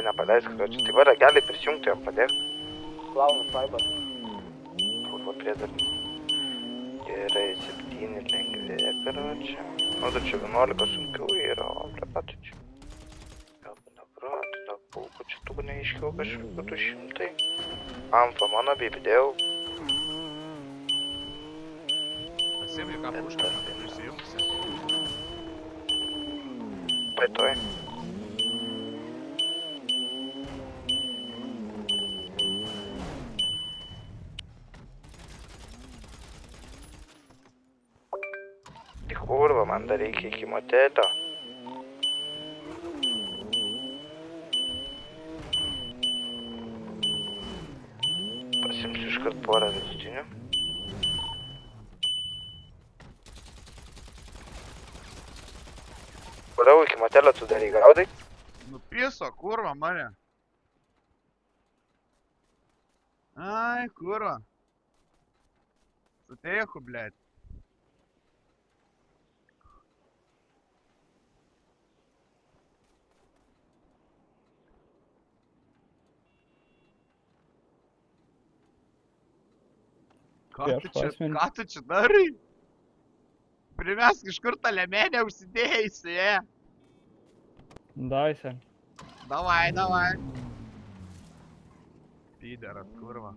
davai nepaleisk, karočiui. Tai va, ragelį prisijungti jam padėk. Klaunas vaibas. Kurva priedarnis. Gerai, 7 lengvėje, karočiui. O, dar čia 11 sunkių yra, o, prepatu čia. Gal, nebrat, dar pulko čia tų neaiškiau kažkokių 200. Amfa mano bibdėjau. Pasiemi ką pušką, prisijungsi. Paitoj. Tai kurva, man dar reikia iki motelio. Pasimsiu iškart porą vidutinių. Kodėl iki motelio tu darai gaudai? Nupiso, kurva, mane. Ai, kurva. Suteiku, blėt. Ką tu čia darai? Primesk iš kur tą lemenę užsidėjusi, Давай, Сань. Давай. Пидорас, kurva.